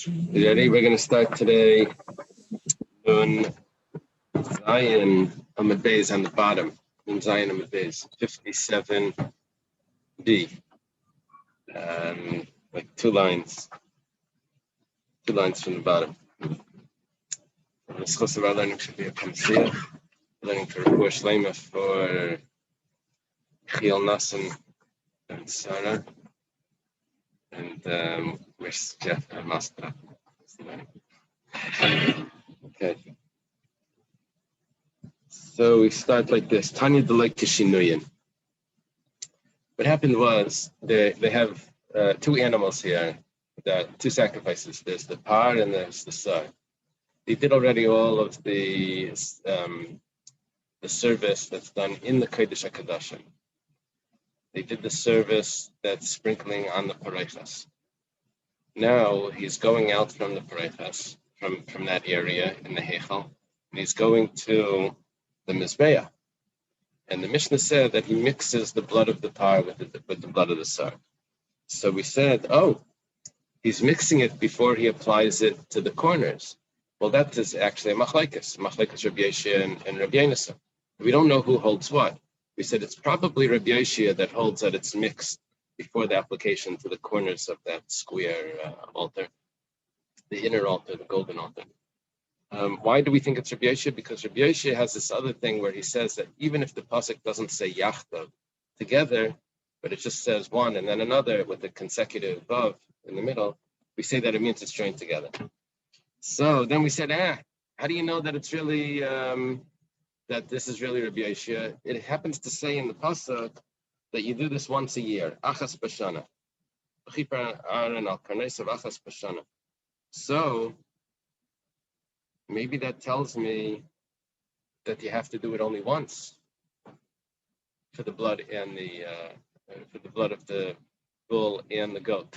You ready? We're going to start today on Zion Amud Beis on the bottom. In Zion Amud Beis, 57b. Like two lines from the bottom. The schos of our learning should be a Kamsiyah. Learning for Refuah Shleima for Chiel Nassen and Sarah. And where's Jeff and Master? Okay. So we start like this. Tanya Delek Kishinuyin. What happened was they have two animals here, two sacrifices. There's the par and there's the sar. They did already all of the service that's done in the Kodesh HaKadoshim. They did the service that's sprinkling on the parechas. Now he's going out from the parechas, from that area in the Heichal, and he's going to the Mizbeah. And the Mishnah said that he mixes the blood of the par with the blood of the sar. So we said, he's mixing it before he applies it to the corners. Well, that is actually a machlekes Rabbi Yeshia and Rabbi Yonasan. We don't know who holds what. We said it's probably Rabbi Yeshia that holds that it's mixed before the application to the corners of that square altar, the inner altar, the golden altar. Why do we think it's Rabbi Yeshia? Because Rabbi Yeshia has this other thing where he says that even if the pasuk doesn't say yachdav together, but it just says one and then another with the consecutive vav in the middle, we say that it means it's joined together. So then we said, how do you know that it's really that this is really Rabbi Yeshia? It happens to say in the pasuk that you do this once a year, achas b'shana. So maybe that tells me that you have to do it only once for the blood and for the blood of the bull and the goat,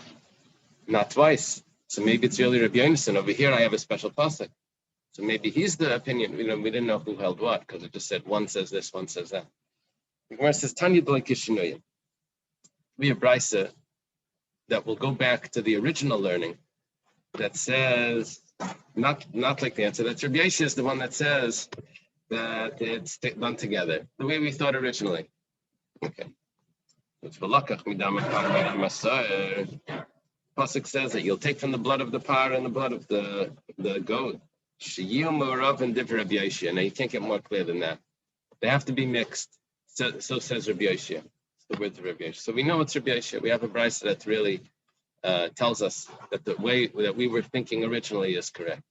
not twice. So maybe it's really Rabbi Yonasan. Over here, I have a special pasuk. So maybe he's the opinion. We didn't know who held what because it just said one says this, one says that. The Gemara says Tanya Delek Kishinuyin. We have brisa that will go back to the original learning that says. Not like the answer. That's Rabbi Yeshia is the one that says that it's done together, the way we thought originally. Okay. Pasuk says that you'll take from the blood of the par and the blood of the goat. Now you can't get more clear than that. They have to be mixed. So says Rabbi Yeshia. It's the word of Rabbi Yeshia. So we know it's Rabbi Yeshia. We have a brisa that really tells us that the way that we were thinking originally is correct.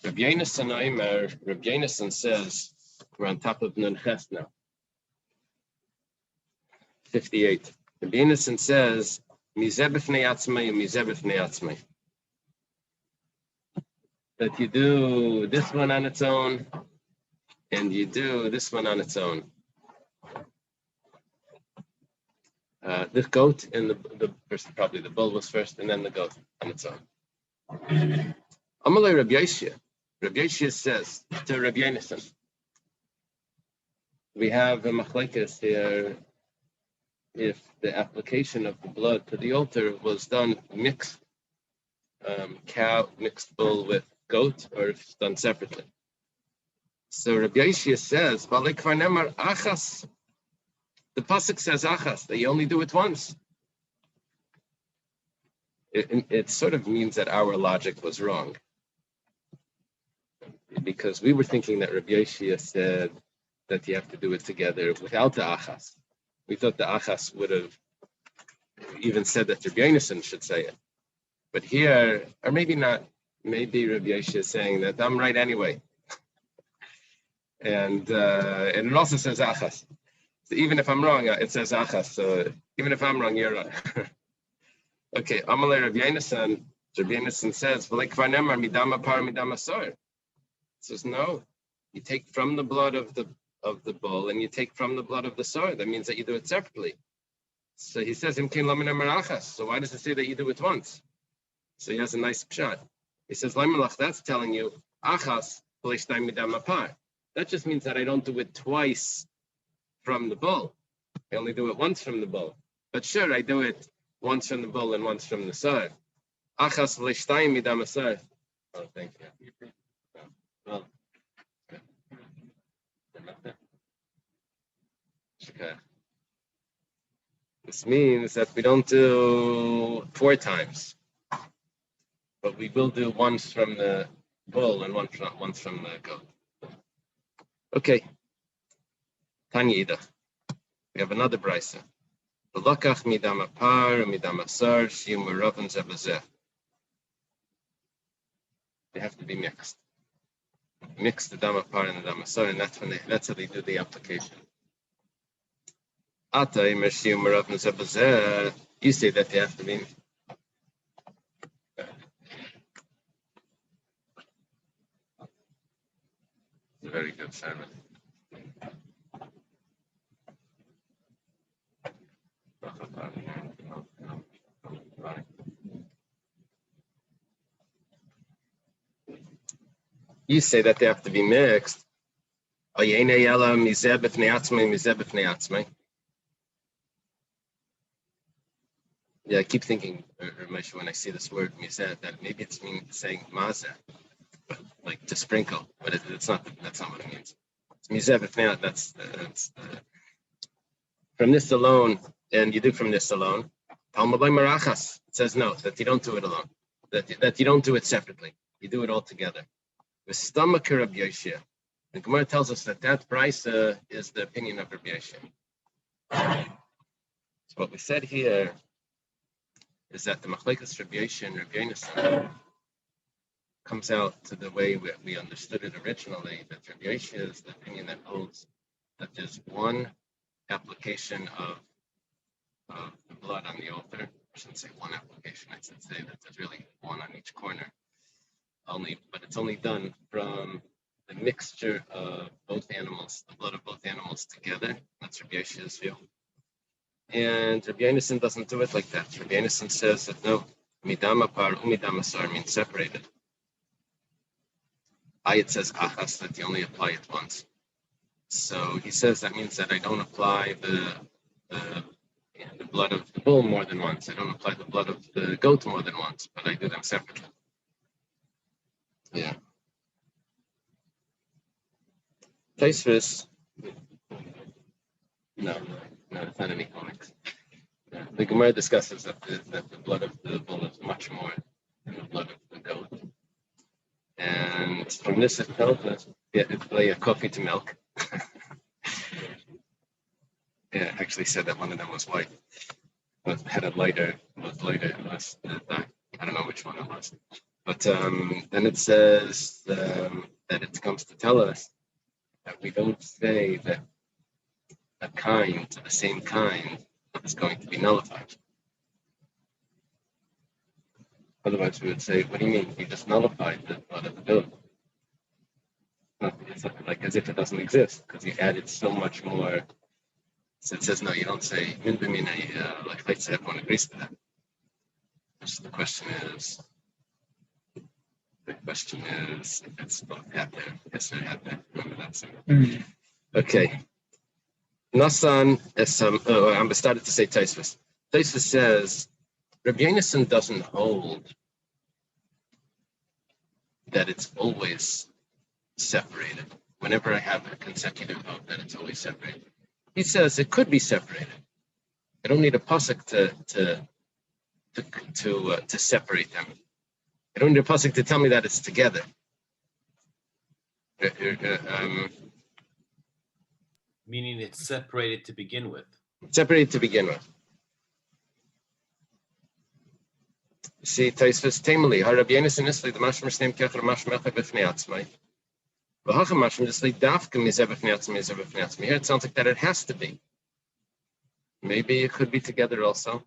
Rabbi Yonasan says, we're on top of Nun Ches now. 58. Rabbi Yonasan says, Mizeh b'fnei atzmai u'mizeh b'fnei atzmai. That you do this one on its own, and you do this one on its own. The goat and the first, probably the bull was first, and then the goat on its own. Amalei Rabbi Yeshia. Rabbi Yeshia says to Rabbi Yonasan, we have a machlekes here. If the application of the blood to the altar was done mixed cow, mixed bull with goat, or if it's done separately. So Rabbi Yeshia says, achas. The pasuk says achas, that you only do it once. It sort of means that our logic was wrong. Because we were thinking that Rabbi Yeshia said that you have to do it together without the achas. We thought the achas would have even said that Rabbi Yonasan should say it. But here, or maybe not, maybe Rabbi Yeshia is saying that I'm right anyway. And it also says achas. So even if I'm wrong, it says achas. So even if I'm wrong, you're wrong. Okay, Amalei Rabbi Yonasan. Rabbi Yonasan says, midama par midama sar. It says no. You take from the blood of the bull and you take from the blood of the sar. That means that you do it separately. So he says, so why does it say that you do it once? So he has a nice pshat. He says, that's telling you achas midama par. That just means that I don't do it twice from the bull. I only do it once from the bull. But sure, I do it once from the bull and once from the sar. Achas v'leishtayim midam asar. Oh, thank you. Well, this means that we don't do 4 times, but we will do once from the bull and once from the goat. Okay. Tanya Ida. We have another brisa. V'lokach midam apar midam asar shiyum meravan zebazeh. They have to be mixed. Mix the dam apar and the dam asar, and that's how they do the application. Ata imeshiyum meravan zebazeh. You say that they have to be. It's a very good sermon. You say that they have to be mixed. Yeah, I keep thinking, when I see this word mizeh, that maybe it's saying mazeh, like to sprinkle, but it's not. That's not what it means. It's mizeh. That's from this alone, and you do from this alone. It says no, that you don't do it alone, that you don't do it separately. You do it all together. The stomach of Rabbi Yoshia. The Gemara tells us that brisa is the opinion of Rabbi Yoshia. So what we said here is that the machlekes Rabbi Yoshia and Rabbi Yonasan comes out to the way we understood it originally. That Rabbi Yoshia is the opinion that holds that there's one application of the blood on the altar. I shouldn't say one application. I should say that there's really one on each corner. But it's only done from the mixture of both animals, the blood of both animals together. That's Rabbi Yoshia's view. And Rabbi Yonasan doesn't do it like that. Rabbi Yonasan says that no, midam apar umidam asar means separated. It says achas, that you only apply it once. So he says that means that I don't apply the blood of the bull more than once. I don't apply the blood of the goat more than once, but I do them separately. Yeah. Taisvis. No, it's not any comics. Yeah. The Gemara discusses that the blood of the bull is much more than the blood of the goat. And from this it tells us, it's like a coffee to milk. Yeah, actually said that one of them was white. But had a lighter, less dark. I don't know which one it was. But then it says that it comes to tell us that we don't say that a kind to the same kind is going to be nullified. Otherwise, we would say, what do you mean? You just nullified the blood of the goat. It's like as if it doesn't exist, because you added so much more. So it says, no, you don't say, like let's say everyone agrees to that. So the question is, if it's both had there. Yes, it had there. Remember that. Okay. Nasan I'm started to say Taisvis. Taisvis says, Rabbi Yonasan doesn't hold that it's always separated. Whenever I have a consecutive vote, that it's always separated. He says it could be separated. I don't need a pasuk to separate them. I don't need a pasuk to tell me that it's together. Meaning it's separated to begin with. Separated to begin with. See, Taisvis Tamali, Rabbi Yonasan Isli, the Mashmer Sneim Kecher Mashmer Echad B'fnei Atzmai. V'hacham Mashmer Isli Dafka Mizeh B'fnei Atzmai. Here it sounds like that it has to be. Maybe it could be together also.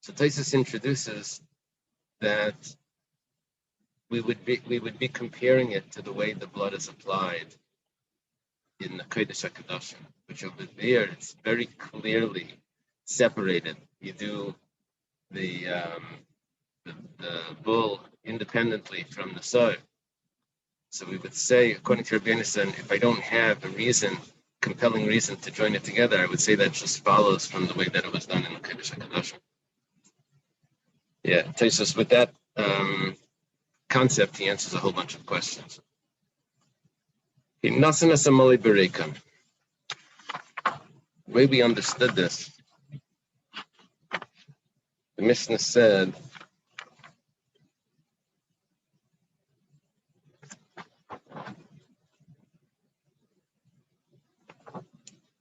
So Taisvis introduces that we would be comparing it to the way the blood is applied in the Kodesh HaKadoshim, which over there it's very clearly separated. You do the bull independently from the soil. So we would say, according to Rabbi Yonasan, if I don't have a compelling reason to join it together, I would say that just follows from the way that it was done in the Kodesh HaKadoshim. Yeah, Tosfos, with that concept, he answers a whole bunch of questions. The way we understood this, the Mishnah said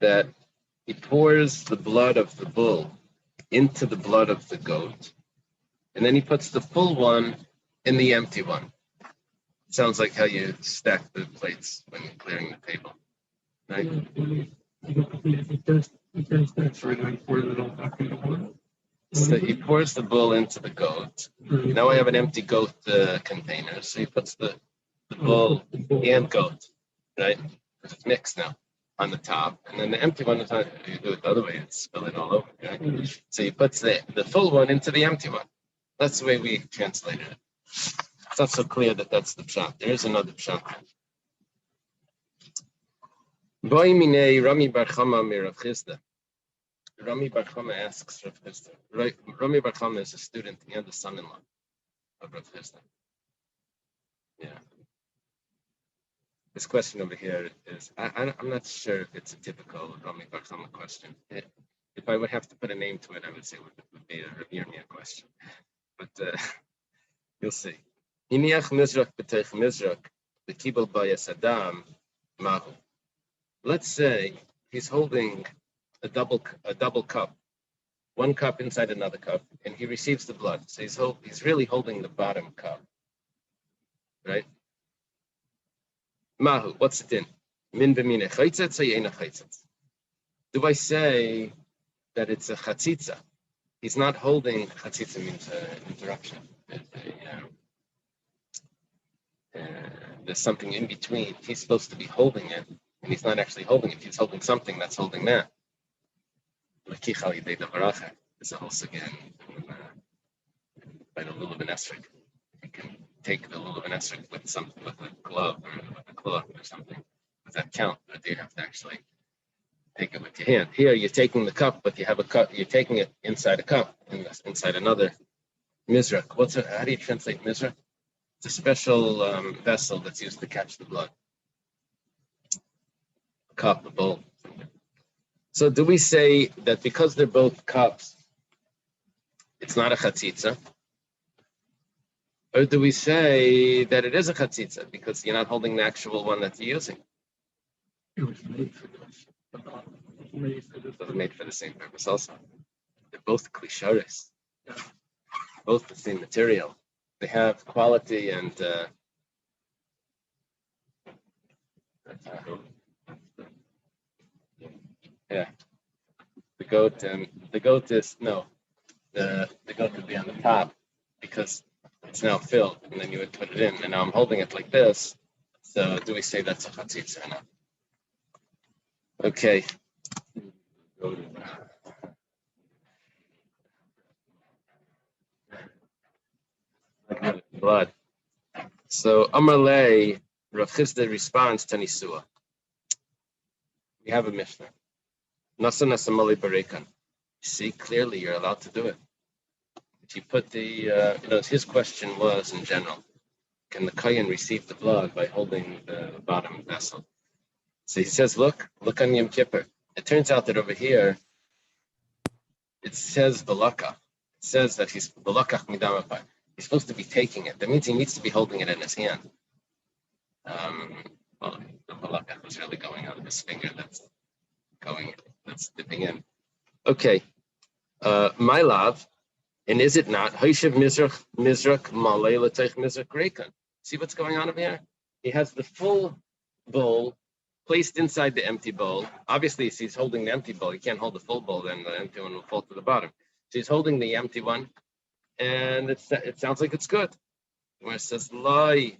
that he pours the blood of the bull into the blood of the goat, and then he puts the full one in the empty one. It sounds like how you stack the plates when you're clearing the table, right? So he pours the bull into the goat. Now I have an empty goat container, so he puts the bull and goat, right? Because it's mixed now on the top, and then the empty one, you do it the other way, and spill it all over, right? So he puts the full one into the empty one. That's the way we translated it. It's not so clear that that's the pshat. There is another pshat. Rami Bar Chama Mirav Chisda. Rami Bar Chama asks Rav Chisda. Rami Bar Chama is a student and the son-in-law of Rav Chisda. Yeah. This question over here is, I'm not sure if it's a typical Rami Bar Chama question. If I would have to put a name to it, I would say it would be a Rav Yirmiyah question. But you'll see. Iniach Mizrak b'teich Mizrak b'kibel bayas Adam mahu. Let's say he's holding a double cup, one cup inside another cup, and he receives the blood. So he's really holding the bottom cup, right? Mahu, what's it in? Min b'mine chaytzitz or yeina chaytzitz? Do I say that it's a chatzitza? He's not holding, chatzitza means interruption. There's something in between. He's supposed to be holding it, and he's not actually holding it. He's holding something that's holding that. There's a whole again by the lulav and esrog. You can take the lulav and esrog with a glove or with a cloth or something. Does that count? Or do you have to actually take it with your hand? Here, you're taking the cup, but you have a cup. You're taking it inside a cup, inside another mizrak. How do you translate mizrak? It's a special vessel that's used to catch the blood. A cup, a bowl. So do we say that because they're both cups, it's not a chatzitza? Or do we say that it is a chatzitza because you're not holding the actual one that you're using? It was made for this. It was made for the same purpose also. They're both klisharis, both the same material. They have quality and yeah. The goat is no. The goat would be on the top because it's now filled, and then you would put it in. And now I'm holding it like this. So do we say that's a chatzitza or not? Okay. Blood. So Amarle, Rav Chisda responds to Nisua. We have a Mishnah. Nasa Nasamali Barekan. See, clearly you're allowed to do it. If you put his question was in general, can the Kayan receive the blood by holding the bottom vessel? So he says, look on Yom Kippur. It turns out that over here, it says Balaka. It says that he's Balakach Midamapai. He's supposed to be taking it. That means he needs to be holding it in his hand. The Balakach was really going out of his finger. That's dipping in. Okay. My love, and is it not? Haishav Mizrach Malay Latech Mizrach Rekan. See what's going on over here? He has the full bowl placed inside the empty bowl. Obviously, if he's holding the empty bowl, he can't hold the full bowl, then the empty one will fall to the bottom. So he's holding the empty one, and it sounds like it's good. Where it says, Loi,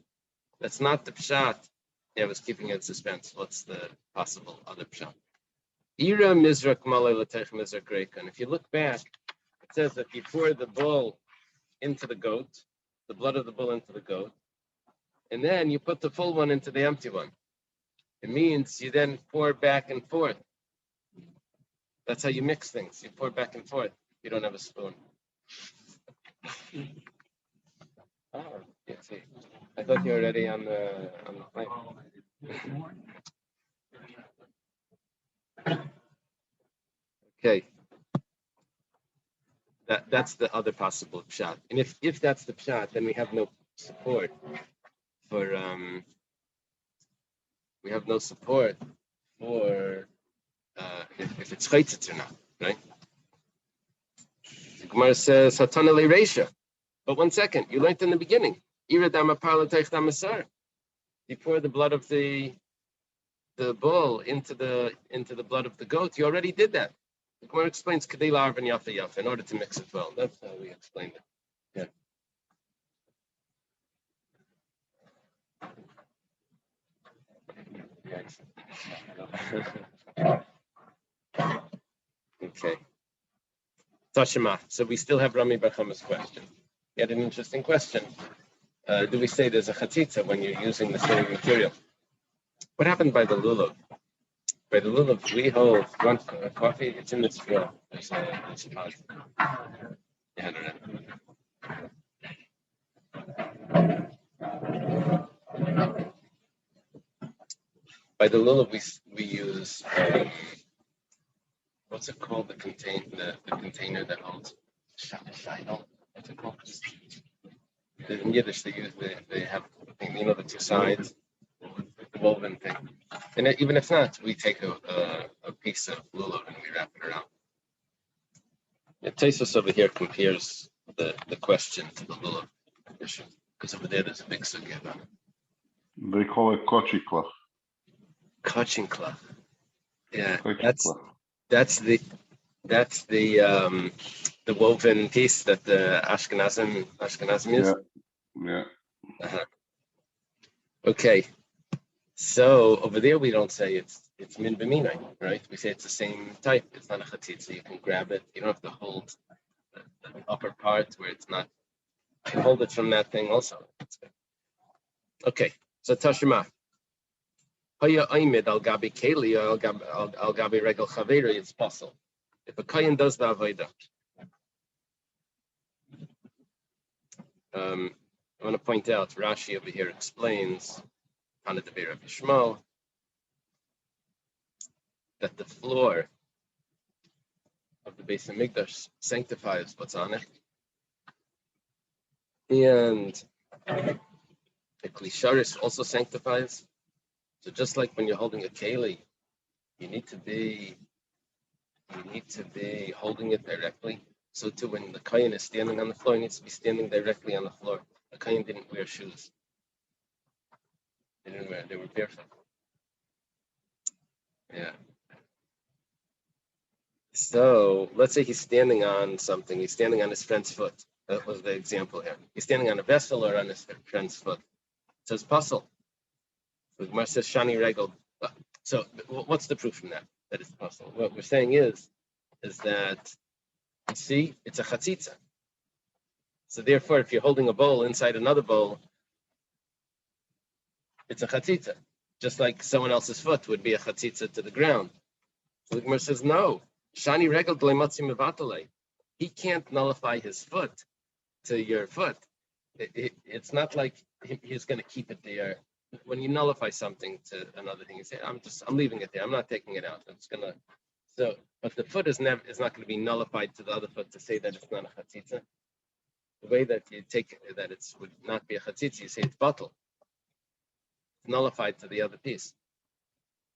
that's not the pshat. Yeah, I was keeping it in suspense. What's the possible other pshat? Ira Mizrak Malay Latech Mizrak Rekan. If you look back, it says that you pour the bull into the goat, the blood of the bull into the goat, and then you put the full one into the empty one. It means you then pour back and forth. That's how you mix things. You pour back and forth. You don't have a spoon. Oh, yeah, see. I thought you were already on the plane. Okay. That's the other possible pshat. And if that's the pshat, then we have no support for if it's chaytzitz or not, right? The Gemara says hatana le'reisha. But 1 second, you learned in the beginning. You pour the blood of the bull into the blood of the goat. You already did that. The Gemara explains kadei la'arv and yafa yafa in order to mix it well. That's how we explained it. Yeah. Okay. Tashima. So we still have Rami Bar Chama's question. He had an interesting question. Do we say there's a chatzitza when you're using the same material? What happened by the lulav? By the lulav, we hold one coffee. It's in the straw. There's a pot. Yeah, by the lulav, we use what's it called? The container that holds shayel. What's it called? In Yiddish, they have the two sides, the woven thing. And even if not, we take a piece of lulav and we wrap it around. The Taisus over here compares the question to the lulav issue because over there's a big sugya about it. They call it kochikla. Kochinkla. Yeah, Kochikla. that's the woven piece that the Ashkenazim use. Yeah. Uh-huh. Okay, so over there we don't say it's min b'minai, right? We say it's the same type. It's not a chatzitza. You can grab it. You don't have to hold the upper part where it's not. You can hold it from that thing also. Okay, so Tashima. Haya aimid al gabi keli al gabi regel chaveri. It's possible if a kayan does the avodah. I want to point out Rashi over here explains Hana de Rabbi Shmuel that the floor of the Beis Hamikdash sanctifies what's on it, and the klisharis also sanctifies. So just like when you're holding a keli, you need to be holding it directly. So too, when the kohen is standing on the floor, he needs to be standing directly on the floor. The kohen didn't wear shoes. They were barefoot. Yeah. So let's say he's standing on something. He's standing on his friend's foot. That was the example here. He's standing on a vessel or on his friend's foot. It says puzzle. The Gemara says shani regel. So what's the proof from that it's puzzle? What we're saying is that, see, it's a chatzitza. So therefore, if you're holding a bowl inside another bowl, it's a chatzitza. Just like someone else's foot would be a chatzitza to the ground. So the Gemara says, no. Shani regel d'leimatzi mevatale. He can't nullify his foot to your foot. It's not like he's going to keep it there. When you nullify something to another thing, you say, I'm leaving it there. I'm not taking it out. It's gonna. So, but the foot is not going to be nullified to the other foot to say that it's not a chatzitza. The way that you take that it would not be a chatzitza, you say it's batal. It's nullified to the other piece.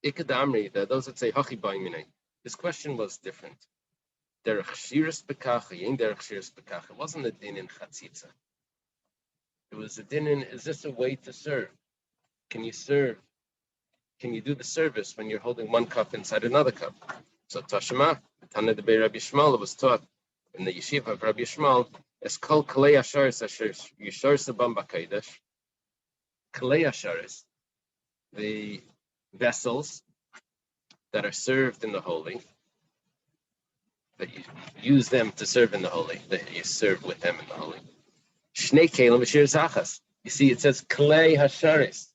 Ikadamri, those that say hachi ba'imine. This question was different. Derech shiras bekacha, yin derech shiras bekacha. It wasn't a din in chatzitza. It was a din in, is this a way to serve? Can you serve? Can you do the service when you're holding one cup inside another cup? So Tashima, Tana de Rabbi Shmuel was taught in the yeshiva of Rabbi Shmuel as kol kalei asharis asher yishor sabam b'kodesh. Kalei asharis, the vessels that are served in the holy, that you use them to serve in the holy, that you serve with them in the holy. Shnei kelim v'shir zachas. You see, it says kalei hasharis.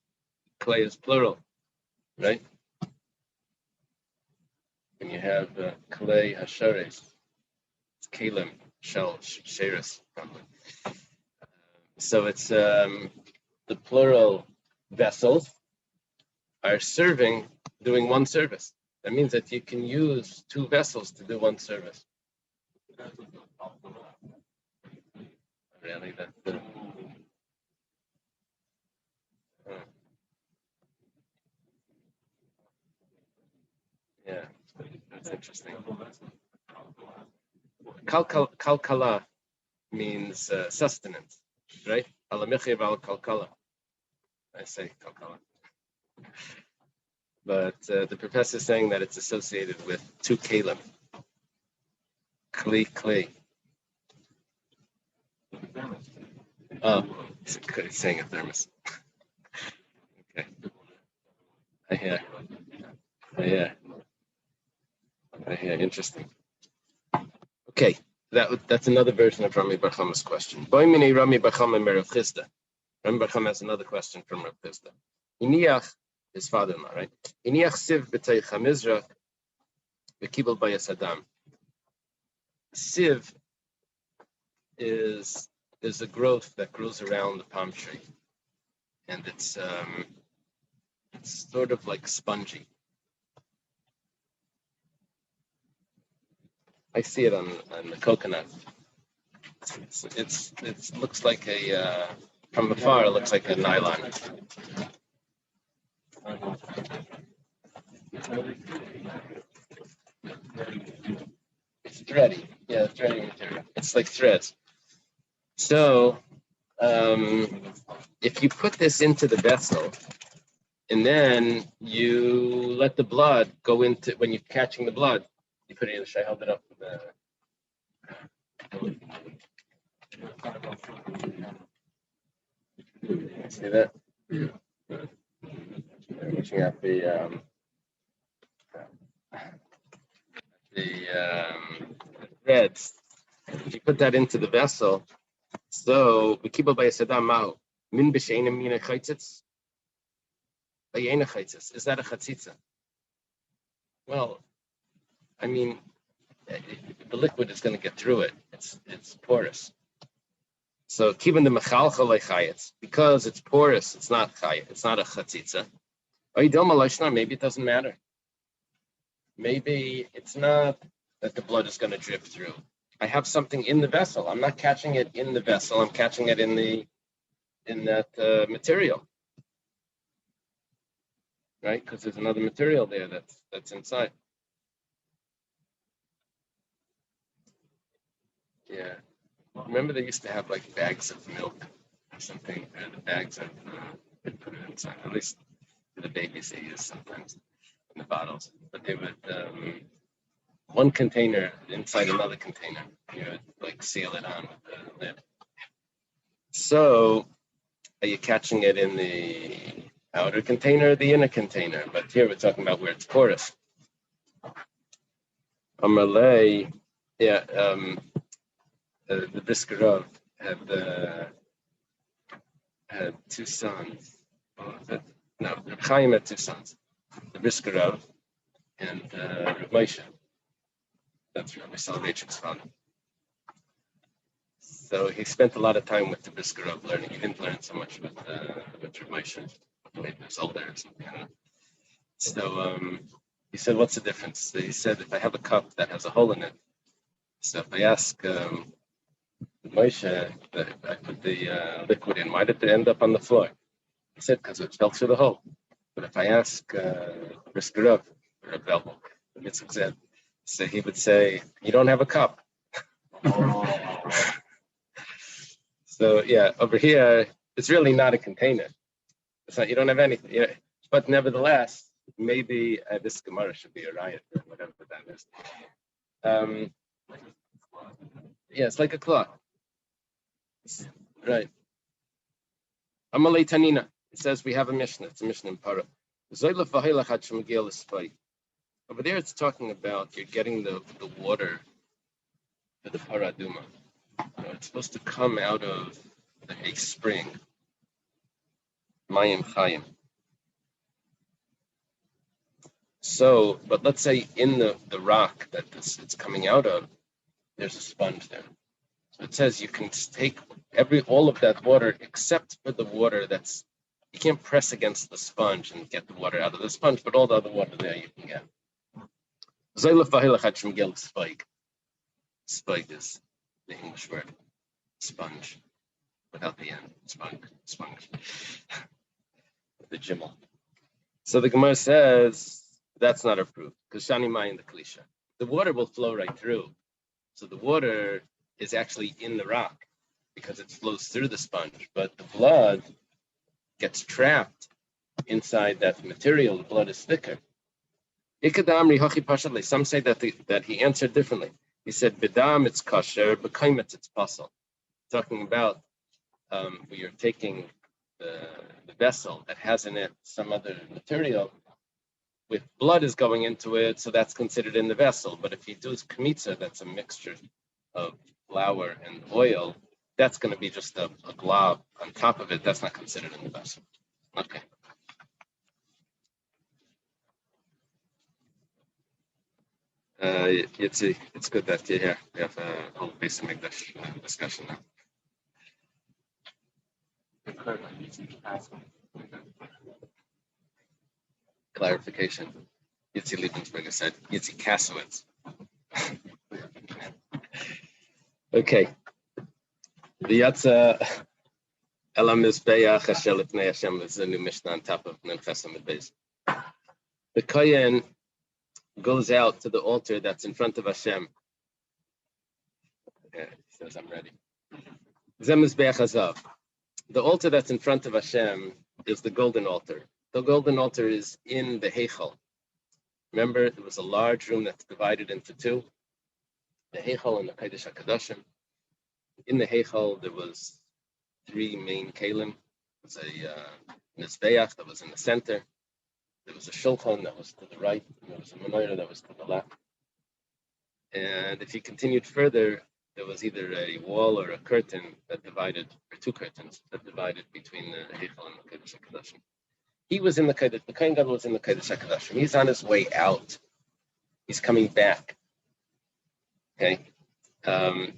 Clay is plural, right? When you have clay hashares, it's kalim, Sheris, probably. So it's the plural vessels are doing one service. That means that you can use two vessels to do one service. Really, yeah, that's interesting. Kalkala means sustenance, right? Alamichiv al kalkala. I say kalkala. But the professor is saying that it's associated with two kalim. Kli. Oh, it's saying a thermos. Okay. I hear. Interesting. Okay, that's another version of Rami Bar Chama's question. Boimini Rami Bar Chama Merav Chisda. Rami Bar Chama has another question from Rav Chisda. Iniach, his father-in-law, right? Iniach siv b'tei chamizrach v'kibel bayas adam. Siv is a growth that grows around the palm tree, and it's sort of like spongy. I see it on the coconut. It looks like from afar it looks like a nylon. It's thready. Yeah, thready material. It's like threads. So if you put this into the vessel and then you let the blood go into, when you're catching the blood, you put it in. Should I hold it up? See that? I'm looking at the threads. If you put that into the vessel, so we keep it by a sadam mahu. Min b'sheina mina chaytzitz. Bayena chaytzitz. Is that a chatzitza? Well, I mean, the liquid is going to get through it. It's porous. So keeping the mechalcha lechayetz, because it's porous, it's not chayet. It's not a chatzitza. Maybe it doesn't matter. Maybe it's not that the blood is going to drip through. I have something in the vessel. I'm not catching it in the vessel. I'm catching it in that material, right? Because there's another material there that's inside. Yeah. Remember they used to have like bags of milk or something, or the bags of they put it inside. At least the babies they use sometimes in the bottles, but they would one container inside another container. You would like seal it on with the lid. So are you catching it in the outer container or the inner container? But here we're talking about where it's porous. Amalei, yeah, the Briskerov had two sons. No, Reb Chaim had two sons, the Briskerov and Reb Moshe. That's Rabbi Soloveitchik's father. So he spent a lot of time with the Briskerov learning. He didn't learn so much with Reb Moshe. Maybe he was older or something. I don't know. So he said, "What's the difference?" So he said, "If I have a cup that has a hole in it, so if I ask Moshe, I put the liquid in, why did it end up on the floor?" He said, "Because it fell through the hole." But if I ask Briskerov, or a Velvel, the mitzvah said, so he would say, "You don't have a cup." So yeah, over here, it's really not a container. It's not. You don't have anything. Yeah. But nevertheless, maybe this Gemara should be a riot or whatever that is. Yeah, it's like a cloth. Right. Amalei Tanina. It says we have a Mishnah. It's a Mishnah in Para. Over there, it's talking about you're getting the water for the Paraduma. It's supposed to come out of a spring. Mayim Chayim. So, but let's say in the rock that it's coming out of, there's a sponge there. So it says you can take all of that water except for the water that's, you can't press against the sponge and get the water out of the sponge, but all the other water there you can get. Spike. Spike is the English word. Sponge. Without the end. Sponge. The Jimmel. So the Gemara says that's not approved because Shani Mai in the Kalisha. The water will flow right through. So the water is actually in the rock because it flows through the sponge, but the blood gets trapped inside that material. The blood is thicker. Some say that he answered differently. He said, "Bidam it's kosher, b'kaimet it's pasul." Talking about where you're taking the vessel that has in it some other material with blood is going into it, so that's considered in the vessel. But if you do kmitza, that's a mixture of flour and oil, that's going to be just a glob on top of it. That's not considered in the vessel. Okay. It's good that you're here. We have a whole basic English discussion now. Clarification. Yitzi Liebensberger said Yitzi Kasowitz. Okay. The Yatza Elam Mizbeach Asher Lifnei Hashem is a new Mishnah on top of Memchasam Beis. The Kohen goes out to the altar that's in front of Hashem. Okay, he says, I'm ready. Zem Mizbeach Hazav. The altar that's in front of Hashem is the golden altar. The golden altar is in the Heichal. Remember, it was a large room that's divided into two. The Heichal and the Kodesh HaKadoshim. In the Heichal, there was three main kalim. There was a Mizbeach that was in the center. There was a Shulchan that was to the right. And there was a Menorah that was to the left. And if you continued further, there was either a wall or a curtain that divided, or two curtains that divided between the Heichal and the Kodesh HaKadoshim. He was in the Kodesh, the Kohen Gadol was in the Kodesh HaKadoshim. He's on his way out. He's coming back. Okay.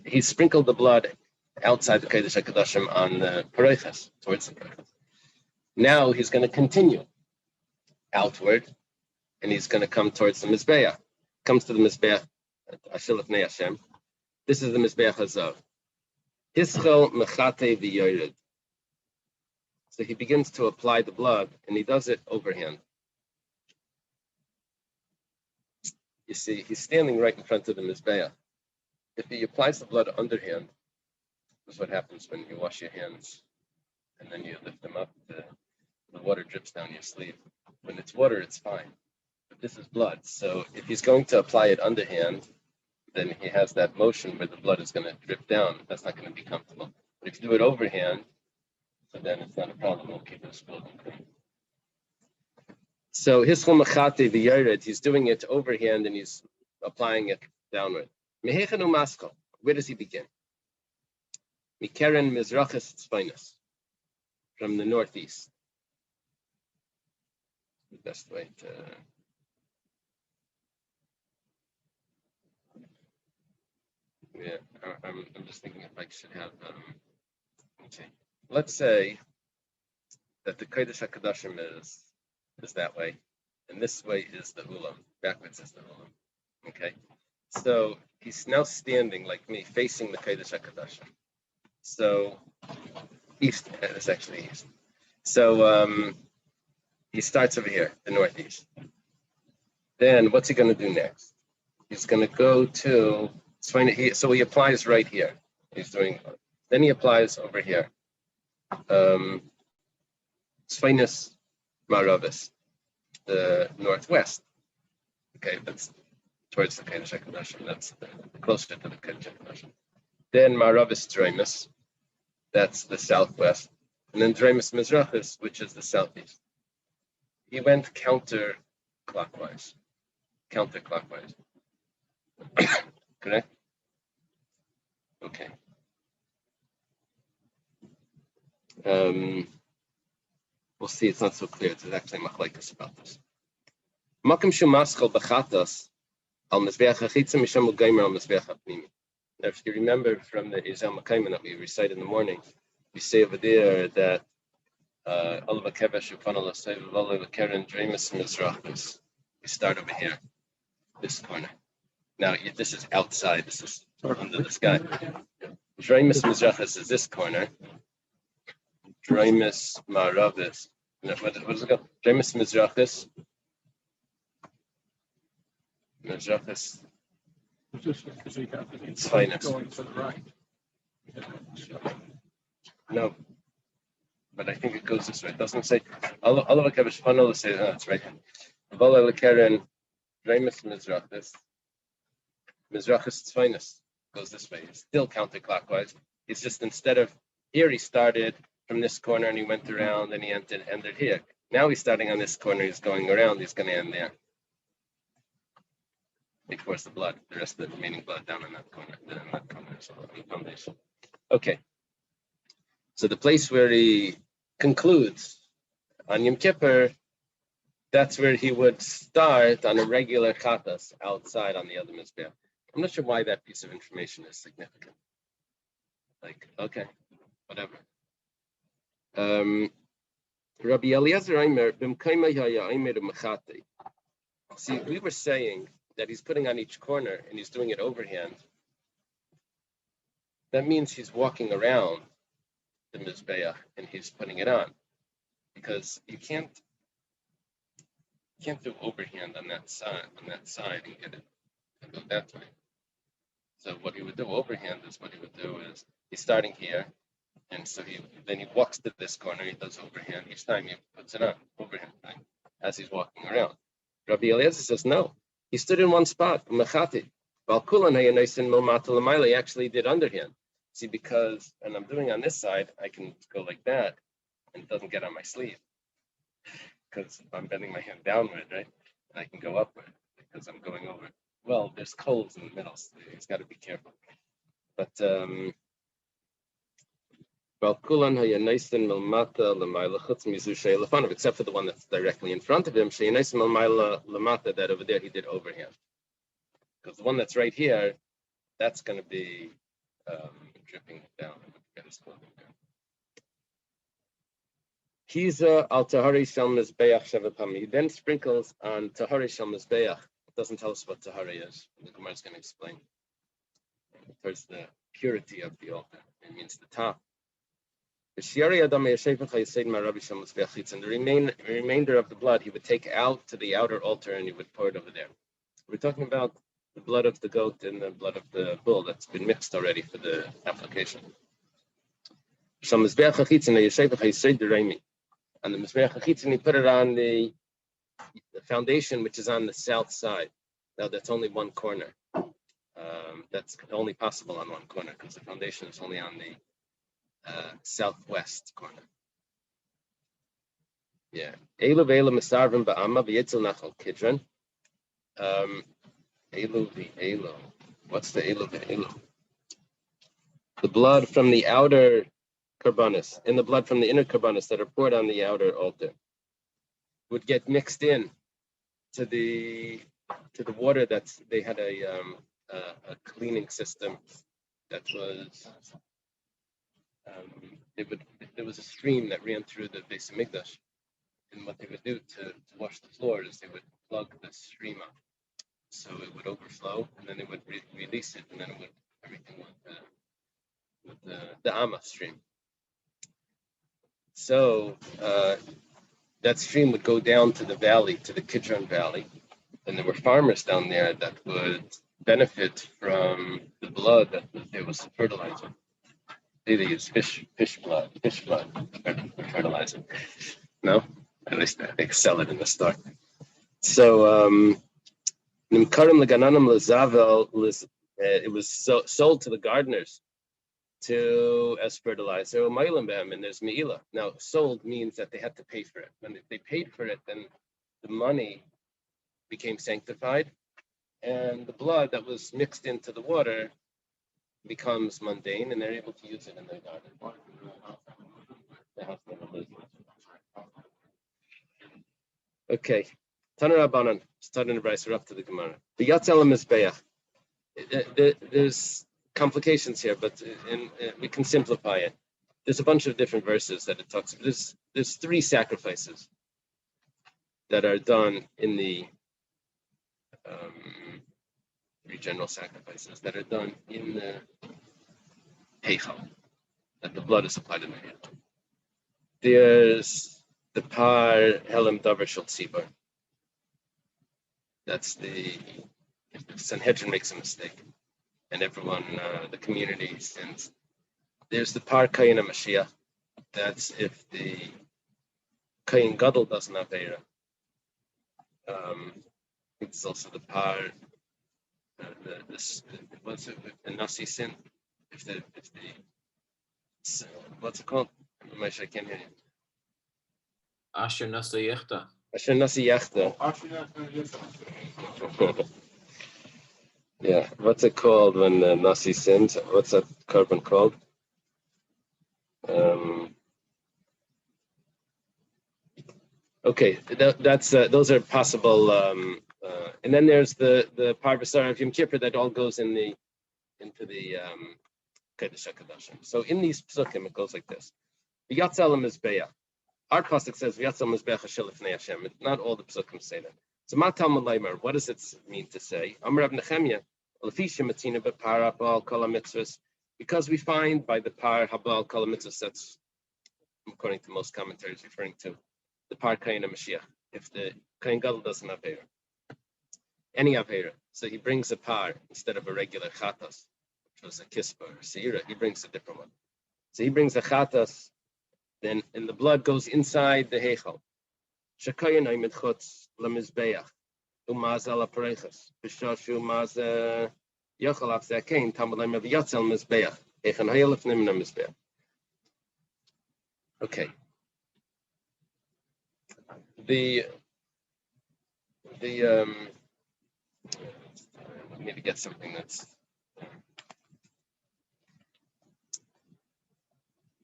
He sprinkled the blood outside the Kodesh HaKadoshim on the Parechas, towards the Parechas. Now he's going to continue outward, and he's going to come towards the Mizbeach. Comes to the Mizbeach, Asher Lifnei Hashem. This is the Mizbeach Hazav. Hischel mechate v'yored. So he begins to apply the blood, and he does it overhand. You see, he's standing right in front of the Mizbeach. If he applies the blood underhand, this is what happens when you wash your hands, and then you lift them up, the water drips down your sleeve. When it's water, it's fine. But this is blood. So if he's going to apply it underhand, then he has that motion where the blood is going to drip down. That's not going to be comfortable. But if you do it overhand, so then it's not a problem. We'll keep it spilled and clean. So Hischel Mechate v'Yored, he's doing it overhand and he's applying it downward. Mehechanu Maskal, where does he begin? Mikeren Mizrachas Tzfainas, from the northeast. The best way to. Yeah, I'm just thinking if I should have. Okay, let's say that the Kodesh HaKadoshim is that way, and this way is the Ulam. Backwards is the Ulam. Okay, so he's now standing like me, facing the Kodesh HaKadoshim. So east is actually east. So he starts over here, the northeast. Then what's he going to do next? He's going to go to. So he applies right here. He's doing. Then he applies over here. Sfainas Maravis, the northwest. Okay, that's towards the Kodesh HaKadoshim. That's closer to the Kodesh HaKadoshim. Then Maravis Dreimus, that's the southwest. And then Dreimus Mizrachis, which is the southeast. He went counterclockwise. Correct? Okay. We'll see. It's not so clear. There's actually machlekes about this. Makom shumaschal b'chatas al mizbeach hachitzim misham u'geimer al mizbeach hapnimi. Now, if you remember from the Izal Makaiman that we recite in the morning, we say over there that we start over here, this corner. Now, this is outside. This is under the sky. Dreimus Mizrachis is this corner. Dreimus Maravis. What does it go? Dreimus Mizrachis. Mizrachis. It's finest. Going to the right. No, but I think it goes this way. It doesn't say. Allah Kavish Panel say that's right. Vala Karen Dreimus Mizrachis. Mizrachis is finest. Goes this way. It's still counterclockwise. It's just instead of here, he started from this corner and he went around and he ended here. Now he's starting on this corner. He's going around. He's going to end there. Of course, the blood, the rest of the remaining blood down in that corner. So the foundation. Okay. So the place where he concludes on Yom Kippur, that's where he would start on a regular chatas outside on the other mizbeach. I'm not sure why that piece of information is significant. Like, okay, whatever. Rabbi Eliezer Aimer, see, we were saying that he's putting on each corner and he's doing it overhand. That means he's walking around the mizbeach and he's putting it on, because you can't do overhand on that side and get it and go that way. So what he would do overhand is he's starting here, and so he walks to this corner. He does overhand each time. He puts it on overhand, right, as he's walking around. Rabbi Eliezer says no. He stood in one spot. He actually did underhand. See, because when I'm doing on this side, I can go like that, and it doesn't get on my sleeve, because I'm bending my hand downward, right? And I can go upward because I'm going over. Well, there's coals in the middle, so he's got to be careful. But except for the one that's directly in front of him, that over there he did overhand. Because the one that's right here, that's going to be dripping down. He's al tahari shel mizbeach shevapam. He then sprinkles on tahari shel mizbeach. It doesn't tell us what tahari is. The Gemara is going to explain. First, the purity of the altar. It means the top. And the remainder of the blood he would take out to the outer altar and he would pour it over there. We're talking about the blood of the goat and the blood of the bull that's been mixed already for the application. And the Mizbeach HaChitzon, he put it on the foundation, which is on the south side. Now, that's only one corner. That's only possible on one corner, because the foundation is only on the southwest corner. Yeah. Elu ve'elu misarvim ba'ama v'yitzel nachal kidron. Elu ve'elu. What's the elu ve'elu? The blood from the outer karbanis and the blood from the inner karbanis that are poured on the outer altar would get mixed in to the water. They had a cleaning system that was there was a stream that ran through the Beis Hamikdash, and what they would do to wash the floor is they would plug the stream up so it would overflow, and then they would release it, and then everything with the Amma stream. So that stream would go down to the valley, to the Kidron Valley, and there were farmers down there that would benefit from the blood that there was fertilizer. They used fish blood for fertilizer. No, at least they sell it in the store. So it was sold to the gardeners as fertilizer. And there's meila. Now, sold means that they had to pay for it. When they paid for it, then the money became sanctified, and the blood that was mixed into the water becomes mundane, and they're able to use it in their garden. Okay, Tana Rabbanan, starting the Bryce, we're up to the Gemara. The Yatzel Mizbeach. There's complications here, but we can simplify it. There's a bunch of different verses that it talks about. There's 3 sacrifices that are done in the 3 general sacrifices that are done in the Heichal, that the blood is applied in the hand. There's the Par Helem Davar Shel Tzibur. That's if the Sanhedrin makes a mistake and everyone, the community sins. There's the Par Kayin HaMashiach. That's if the Kayin Gadol doesn't have Eira. It's also the Par, what's it, the Nasi sin. If the what's it called? I can't hear you. Asher Nasa Yechta. Asher Nasi Yachta. Yeah, what's it called when Nasi sins? What's that carbon called? Okay, that's those are possible. And then there's the Parvasar of Yom Kippur that all goes into the Kodesh HaKadoshim. So in these psukim, it goes like this: V'yatzal Mizbeach. Our pasuk says V'yatzal Mizbeach Hashem Lifnei Hashem. Not all the psukim say that. So Matal Malaymer, what does it mean to say? Amar Rav Nechemia, Lefisha Matina B'Par Habal Kol HaMitzvos. Because we find by the Par Habal Kol HaMitzvos, that's according to most commentaries referring to the Par Kayin HaMashiach. If the Kayin Gadol doesn't have Eira, any Aveira, so he brings a par instead of a regular chatas, which was a kispa or seira, he brings a different one. So he brings a chatas, then and the blood goes inside the heichal. Shekayin oimid chutz lemizbeach umazal aparechas b'shashu maz yochel af zakain tamalem of yatzel mizbeach echan hayelef nimna mizbeach. Okay. The I need to get something that's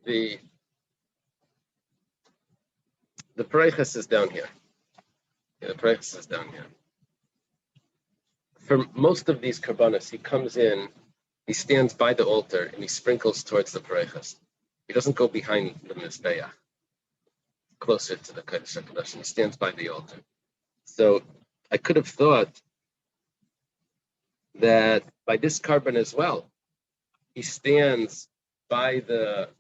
the pareichas is down here. Yeah, the pareichas is down here. For most of these karbanos, he comes in, he stands by the altar, and he sprinkles towards the pareichas. He doesn't go behind the mizbeach, closer to the Kodesh HaKadoshim. He stands by the altar. So I could have thought that by this carbon as well, he stands by the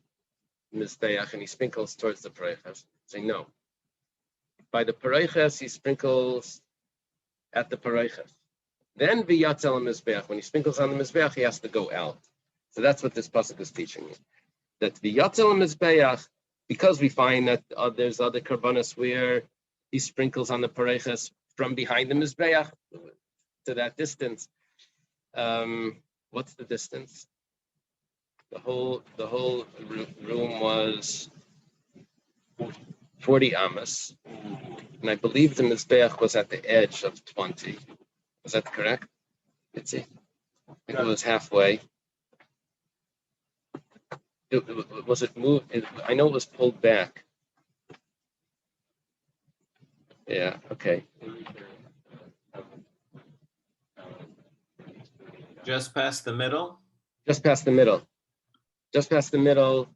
mizbeach and he sprinkles towards the pareichas. Say no. By the pareichas, he sprinkles at the pareichas. Then v'yatzel mizbeach. When he sprinkles on the mizbeach, he has to go out. So that's what this pasuk is teaching me. That v'yatzel mizbeach, because we find that there's other karbanos where he sprinkles on the pareichas from behind the mizbeach to that distance. What's the distance? The whole room was 40 amas, and I believe the mizbeach was at the edge of 20. Was that correct? Let's see. I think it was halfway. Was it moved? I know it was pulled back. Yeah. Okay. Just past the middle? Just past the middle. Just past the middle.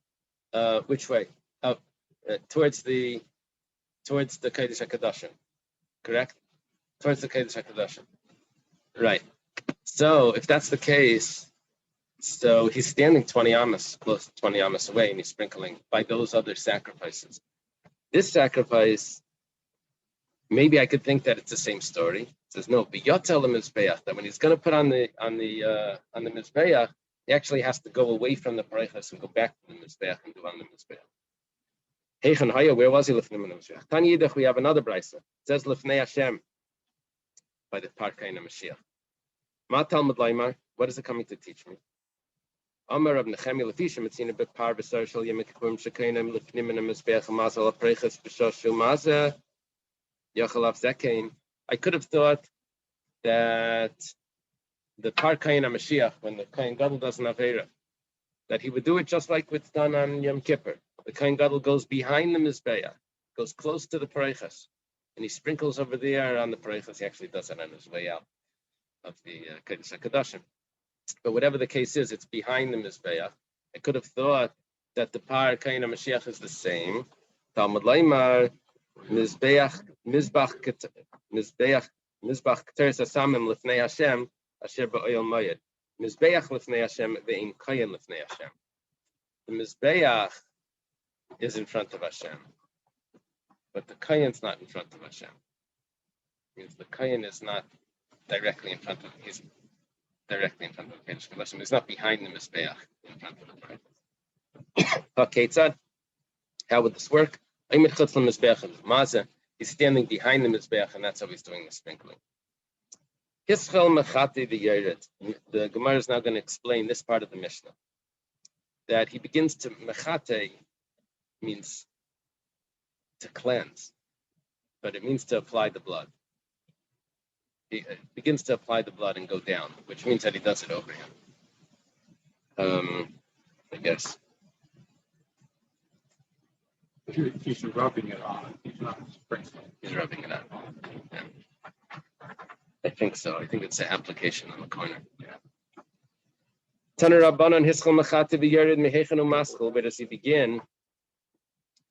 Which way? Towards the Kodesh HaKadoshim. Correct? Towards the Kodesh HaKadoshim. Right. So if that's the case, so he's standing 20 amas, close to 20 amas away, and he's sprinkling by those other sacrifices. This sacrifice, maybe I could think that it's the same story. It says no, b'yotel mizbeach, that when he's going to put on the mizbeach, he actually has to go away from the pareichas and go back to the mizbeach and do on the mizbeach. Heichen haya, where was he lifnei the mizbeach? Tani yidach, we have another brisa. It says lifnei Hashem by the Par Kayin HaMashiach. Ma Talmud Laimar, what is it coming to teach me? Amar Rav Nechemia Lefisha Metzina B'Par B'Sar Shel Yom Kippurim Shekainim Lifnim Min HaMizbeach Hamazal HaPreiches B'Shoshu Mazeh Yachalav Zekain. I could have thought that the Par Kayin HaMashiach, when the Kayin Gadol doesn't have Eira, that he would do it just like what's done on Yom Kippur. The Kayin Gadol goes behind the Mizbeach, goes close to the Pareiches, and he sprinkles over there on the Pareiches. He actually does it on his way out of the Kodesh HaKadoshim. But whatever the case is, it's behind the Mizbeach. I could have thought that the Par Kain HaMashiach is the same. Talmud Leimar, Mizbeach Keteris Asamim Lifnei Hashem, Asher Ba'oil Mayed. Mizbeach Lifnei Hashem, Ve'im Kayin Lifnei Hashem. The Mizbeach is in front of Hashem, but the Kayin's not in front of Hashem. It means the Kayin is not directly in front of, he's directly in front of the Kodesh HaKodashim. He's not behind the Mizbeach in front of the Kodesh. How would this work? He's standing behind the Mizbeach, and that's how he's doing the sprinkling. The Gemara is now going to explain this part of the Mishnah. That he begins to, mechate means to cleanse, but it means to apply the blood. He begins to apply the blood and go down, which means that he does it over him. I guess. He's rubbing it on. He's not sprinkling. He's rubbing it on. Yeah. I think so. I think it's the application on the corner. Yeah. Where does he begin?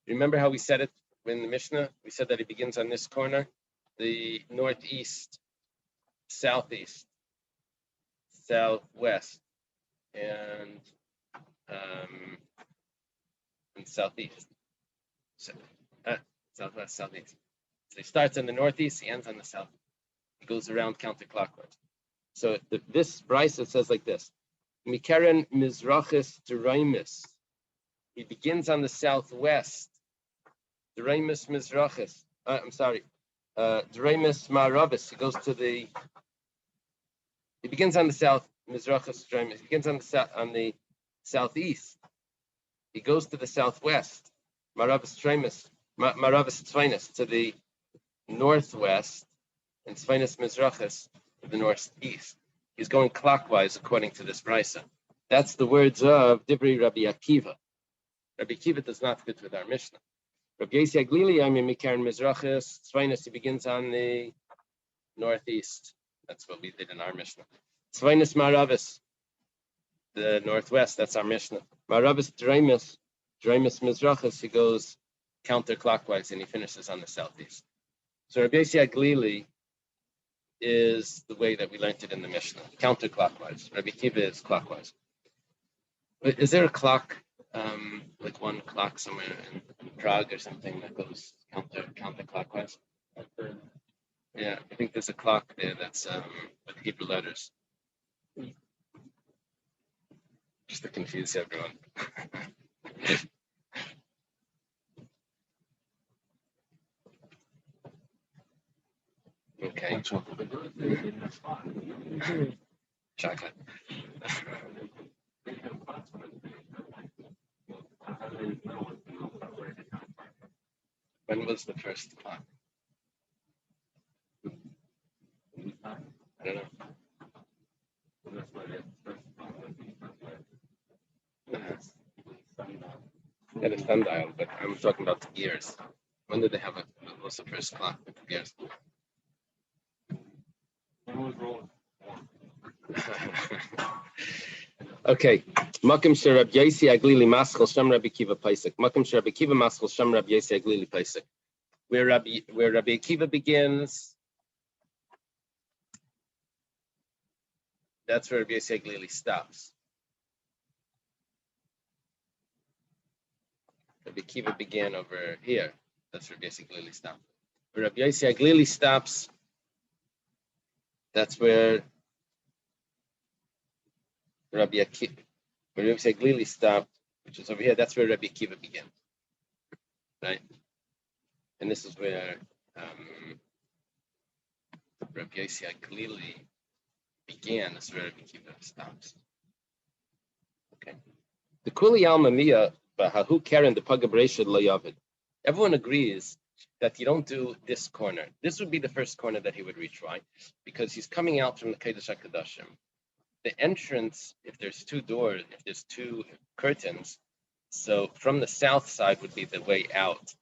Remember how we said it in the Mishnah? We said that he begins on this corner, the northeast, southeast, southwest, and southeast. Southwest, southeast. So he starts in the northeast, he ends on the south. He goes around counterclockwise. So this brisa says like this: Mikeren Mizrachis Deraimis. He begins on the southwest. Deraimis Mizrachis. Deraimis Maravis. He goes to the. He begins on the south. Mizrachis Deraimis. He begins on the southeast. He goes to the southwest. Maravis Tzvainis to the northwest, and Tzvainis Mizrachis to the northeast. He's going clockwise according to this brisa. That's the words of Dibri Rabbi Akiva. Rabbi Akiva does not fit with our Mishnah. Rabbi Yesi Aglili, I mean Mikaran Mizrachis Tzvainis. He begins on the northeast. That's what we did in our Mishnah. Tzvainis Maravis, the northwest. That's our Mishnah. Maravis Draimis Mizrachis, he goes counterclockwise and he finishes on the southeast. So Rabbi Yesi Aglili is the way that we learned it in the Mishnah, counterclockwise. Rabbi Kiva is clockwise. But is there a clock, like one clock somewhere in Prague or something that goes counterclockwise? Yeah, I think there's a clock there that's with Hebrew letters. Just to confuse everyone. Okay. Chocolate. When was the first clock? I don't know. Had a sundial, but I'm talking about the gears. When did they have what was the first clock with the gears? Okay. Makim Sharab Yaisi Aglili Maskal Sham Rabbi Kiva Paisik. Makim Sharab Kiva Maskal Sham Rabbi Yaisi Aglili Paisik. Where Rabbi Akiva begins, that's where Rabbi Yaisi Aglili stops. Rabbi Akiva began over here. That's where Rabbi Yaisi Aglili stops. Where Rabbi Yaisi Aglili stops, that's where Rabbi Yaisi Aglili stopped, which is over here. That's where Rabbi Akiva began, right? And this is where Rabbi Yaisi Aglili began. This is where Rabbi Akiva stops. Okay. The Kuli Alma Mia Bahahu Karen the Pagabresha Layavid. Everyone agrees that you don't do this corner. This would be the first corner that he would reach. Why? Because he's coming out from the Kodesh HaKodashim. The entrance, if there's two doors, if there's two curtains, so from the south side would be the way out.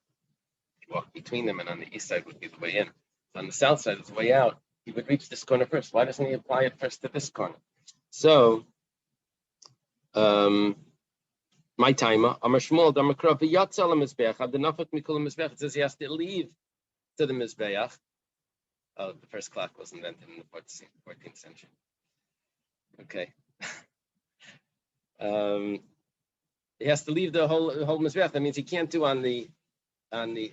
You walk between them, and on the east side would be the way in. So on the south side is the way out. He would reach this corner first. Why doesn't he apply it first to this corner? So, my timer, Amar Shmuel, Damar Krav, Yatzal Mizbeach, Abdenafak Mikul Mizbeach. It says he has to leave to the Mizbeach. Oh, the first clock was invented in the 14th century. Okay. He has to leave the whole Mizbeach. That means he can't do on the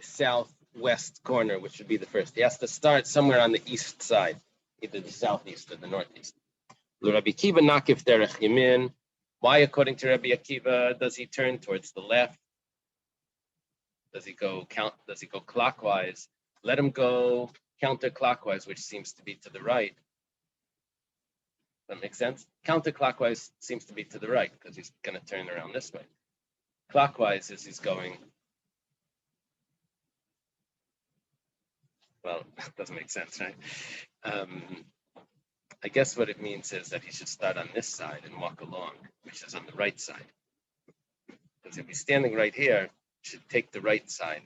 southwest corner, which would be the first. He has to start somewhere on the east side, either the southeast or the northeast. Rabbi Akiva nakif derech yamin. Why, according to Rabbi Akiva, does he turn towards the left? Does he go clockwise? Let him go counterclockwise, which seems to be to the right. That makes sense? Counterclockwise seems to be to the right because he's going to turn around this way. Clockwise is he's going. Well, that doesn't make sense, right? I guess what it means is that he should start on this side and walk along, which is on the right side. Because if he's standing right here, he should take the right side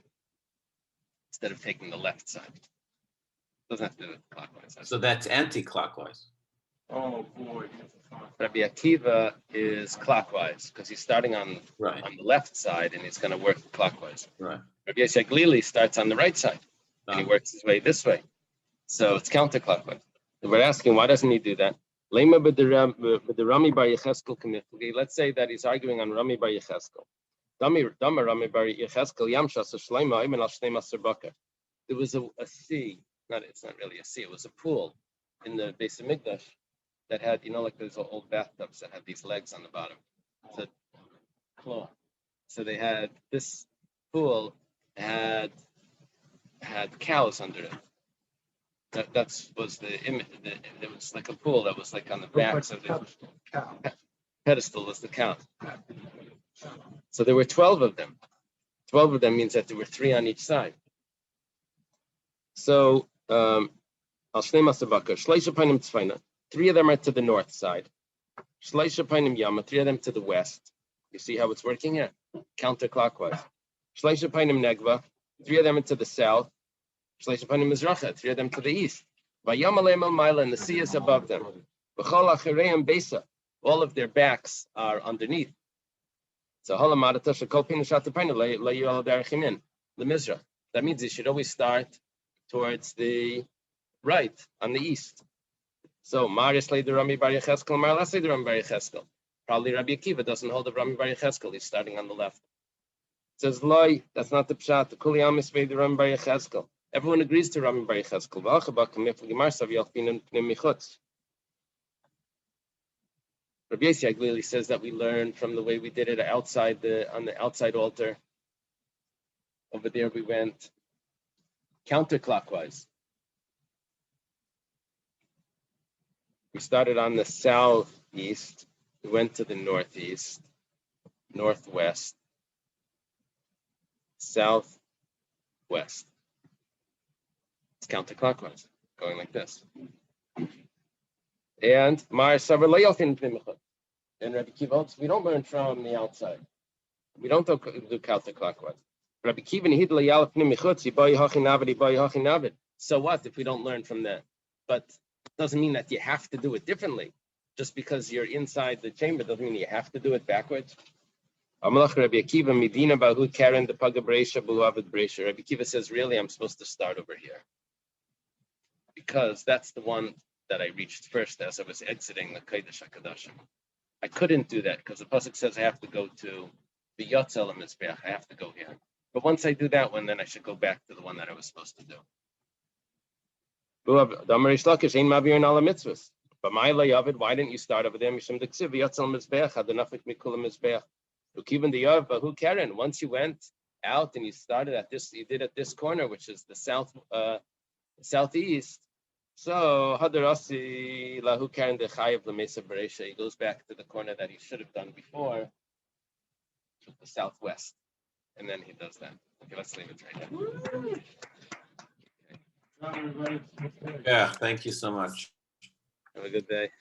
instead of taking the left side. Doesn't have to do it clockwise. So that's anti-clockwise. Oh, boy. Rabbi Akiva is clockwise because he's starting on Right. the left side and he's going to work clockwise. Right. Rabbi Glili starts on the right side and he works his way this way. So it's counterclockwise. So we're asking, why doesn't he do that? Let's say that he's arguing on Rami Bar Yecheskel. There was a sea, it's not really a sea, it was a pool in the Beis Hamikdash that had, like those old bathtubs that had these legs on the bottom. It's a claw. So they had this pool had cows under it. That was the image. It was like a pool that was like on the backs of the pedestal was the cow. So there were 12 of them. 12 of them means that there were 3 on each side. So Al Shnei Masabaka, Shleisha Painim Tzfaina. 3 of them are to the north side. Shleisha Painim Yama, 3 of them to the west. You see how it's working here? Counterclockwise. Shleisha Painim Negva, 3 of them are to the south. Shleisha Painim Mizracha, 3 of them to the east. Vayam Al Maila, and the sea is above them. V'chol Achireim Besa, all of their backs are underneath. So Halamadata Shekol Pina Shatapaina Layuel Darachimin, the Mizrach. That means you should always start towards the right on the east. So Maris lay the Rami Bar Yecheskel, Marlas lay the Rami Bar Yecheskel. Probably Rabbi Akiva doesn't hold the Rami Bar Yecheskel. He's starting on the left. It says Loi, that's not the pshat. The Kuli Amis made the Rami Bar Yecheskel. Everyone agrees to Rami Bar Yecheskel. Rabbi Yossi says that we learn from the way we did it on the outside altar. Over there we went counterclockwise. We started on the southeast, we went to the northeast, northwest, southwest. It's counterclockwise, going like this. And Mar Savar Layalfin Pimichot. And Rabbi Kiva, we don't learn from the outside. We don't do counterclockwise. Rabbi Kiva Nihid Layalf Pimichot, Yibai Hachin Navid, Yibai Hachin Navid. So what if we don't learn from that? But it doesn't mean that you have to do it differently. Just because you're inside the chamber doesn't mean you have to do it backwards. Amalach Rabbi Akiva Medina Bahu Karen the Pagabresha Buavid Bresha. Rabbi Akiva says, really, I'm supposed to start over here. Because that's the one that I reached first as I was exiting the Kodesh HaKadoshim. I couldn't do that because the pasuk says I have to go to the Yotzel Mizbeach. I have to go here. But once I do that one, then I should go back to the one that I was supposed to do. But my layavid, why didn't you start over there? Mishum Diksiv Yotzel Mizbeach had enough with Mikul Mizbeach. Ukivan the Yav, who Karen? Once you went out and you started at this, you did at this corner, which is the southeast. So Hadarasi Lahu Karen the Chayev Lamesa Beresha. He goes back to the corner that he should have done before, the southwest, and then he does that. Okay, let's leave it right there. Yeah, thank you so much. Have a good day.